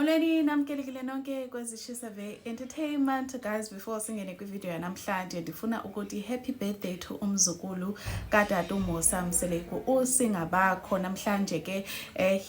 Molweni namkelekile nonke kwezishisa Entertainment guys. Before singene kwivideo yanamhlanje ndifuna ukuthi happy birthday to umzukulu katata uMosa Mseleku usingabakho namhlanje ke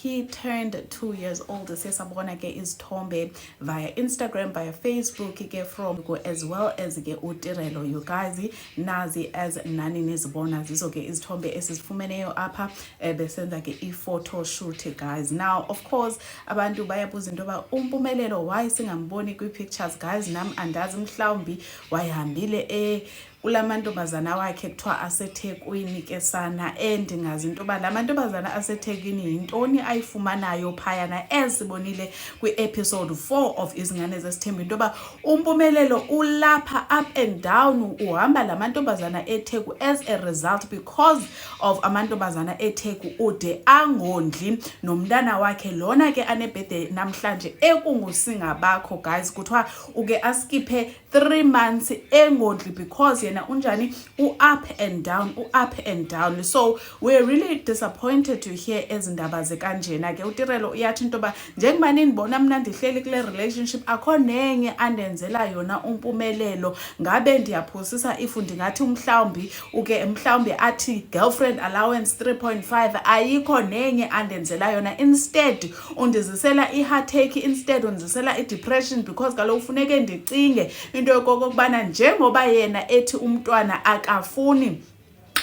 he turned 2 years old. Sesabona ke izithombe via Instagram, via Facebook ke from as well as ke uTirelo. You guys nazi as nani nizibona zizo ke izithombe esizifumeneyo apha besenza ke i-photo shoot guys. Now of course abantu bayabuza into ba umpumelelo why singamboni kwi-pictures guys. Nami andazi mhlawumbi wayehambile ulamantombazana wakhe kuthiwa aseThekwini ke sana ndingazi into ba lamantombazana aseThekwini yintoni ayifumanayo phayana ezibonile kwi-episode 4 of Izingane Zesithembu into ba umpumelelo ulapha up and down uhamba lamantombazana eTheku as a result because of amantombazana eTheku ude angondli nomntana wakhe lona ke anebirthday namhlanje ekungusingabakho guys. Kuthiwa uke askiphe 3 months engondli because yena unjani up and down. So we're really disappointed to hear ezindaba zekanjena ke. uTirelo uyathi into ba njengoba nindibona mna ndihleli kule relationship akho nenye andenzela yona umpumelelo, ngabe ndiyaphosisa if ndingathi mhlawumbi athi girlfriend allowance 3.5 ayikho nenye andenzela yona. Instead undizisela i-heartache, instead undizisela i-depression because kaloku funeke ndicinge into yokokubana njengoba yena ethi umntwana akafuni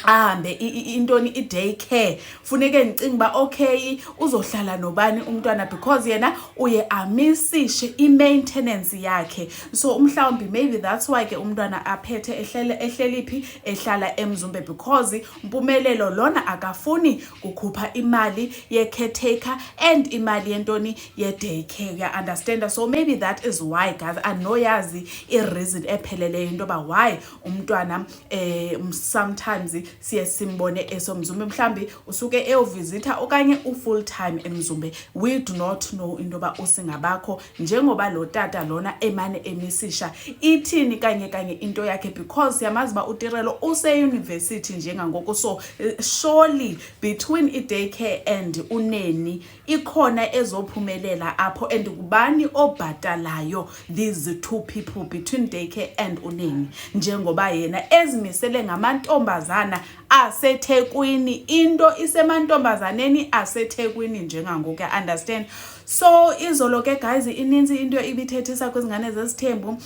ahambe intoni i-daycare, funeke ndicinga ba okay uzohlala nobani umntwana because yena uye amisishe i-maintenance yakhe. So mhlawumbi maybe that's why ke umntwana aphethe ehleliphi ehlala eMzumbe because mpumelelo lona akafuni kukhupha imali ye-caretaker and imali yentoni ye-daycare, ya understand. So maybe that is why guys anoyazi i-reason epheleleyo into ba why umntwana sometimes siye simbone esoMzumbe, mhlambi usuke eyovisitha okanye ufull time eMzumbe. We do not know into ba usingabakho njengoba lo tata lona emane emisisha ithini kanye into yakhe because yamazi ba uTirelo use-university njengangoku. So surely between i-daycare and uneni ikhona ezophumelela apho, and kubani obhatalayo these two people between daycare and uneni njengoba yena ezimisele ngamantombazana aseThekwini, into isemantombazaneni aseThekwini njengangoku, understand. So izolo ke guys ininzi into ibithethisa kwizingane zesithembu.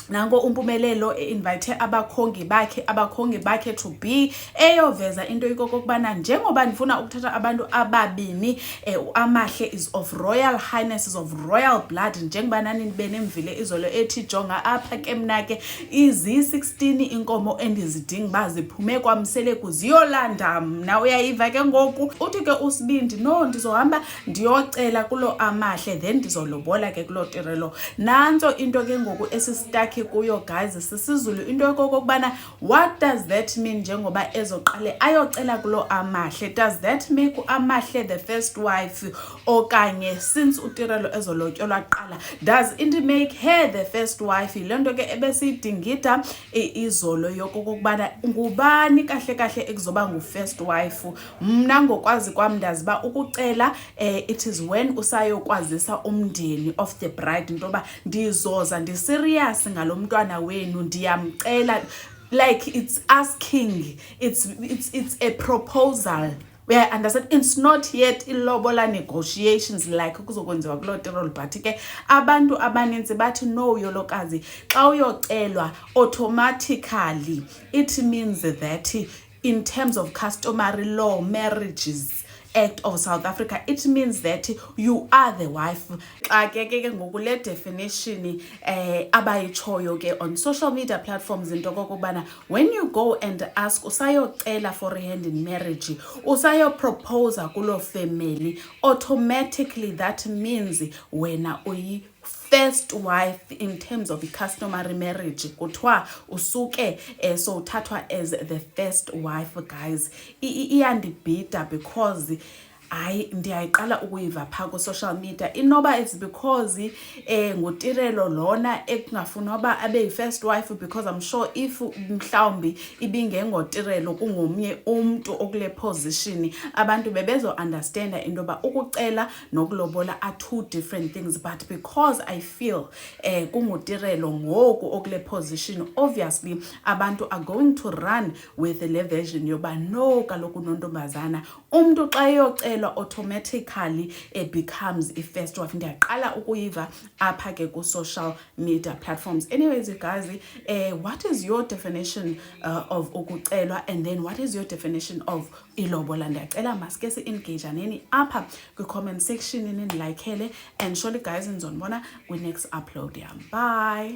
Nango umpumelelo invite abakhongi bakhe to be eyoveza into ikokubana njengoba ndifuna ukuthatha abantu ababini uAmahle is of royal highness, is of royal blood, njengoba nani nibe nemvile izolo ethi jonga apha ke mna ke izi-16 inkomo endizidinga baziphume kwaMseleku ziyolanda mna. Uyayiva ke ngoku uthi ke uSibindi no ndizohamba ndiyocela kulo Amahle then ndizolobola ke kulo Tirelo. Nanso into ke ngoku esistaki kuyo guys sisizulu into yokokubana what does that mean njengoba ezoqale ayocela kulo Amahle. Does that make uAmahle the first wife, okanye since uTirelo ezolotyolwa qala does it make her the first wife? Lento ke ebesidingida izolo yokokubana ngubani kahle ekuzoba ngu-first wife. Mna ngokwazi kwami ndazi ba ukucela it is when usayokwazisa umndeni of the bride ntoba ndizoza ndi-serious ngalo mntwana wenu ndiyamcela, like it's asking, it's a proposal. We understand it's not yet ilobola negotiations like kuzokwenziwa kulo Tirelo, but ke abantu abaninzi bathi no yolokazi xa uyocelwa automatically it means that in terms of customary law, marriages Act of South Africa, it means that you are the wife. Ke ngokule definition abayitshoyo ke on social media platforms into kokubana when you go and ask usayocela for a hand in marriage, usayo propose kulo family, automatically that means wena uyi first wife in terms of the customary marriage. Kuthiwa usuke so thathwa as the first wife guys. Iyandibhida because hayi ndiyayiqala ukuyiva phaa ku-social media. Inoba it's because ngutirelo lona ekungafuna uba abe yi-first wife, because I'm sure if mhlawumbi ibingengotirelo kungomnye umntu okule position, abantu bebezo-understanda into yoba ukucela nokulobola are two different things. But because I feel kungutirelo ngoku okule position, obviously abantu are going to run with le version yoba no, kaloku nontombazana umntu xa eyocelwa automatically becomes i-first wife. Ndiyaqala ukuyiva apha ke ku-social media platforms. Anyways, you guys, what is your definition of ukucelwa, and then what is your definition of ilobola? Ndiyacela maske si-engageaneni apha kwi-comment section, nindilikeele, and surely guys nizondibona kwi-next upload yam. Bye.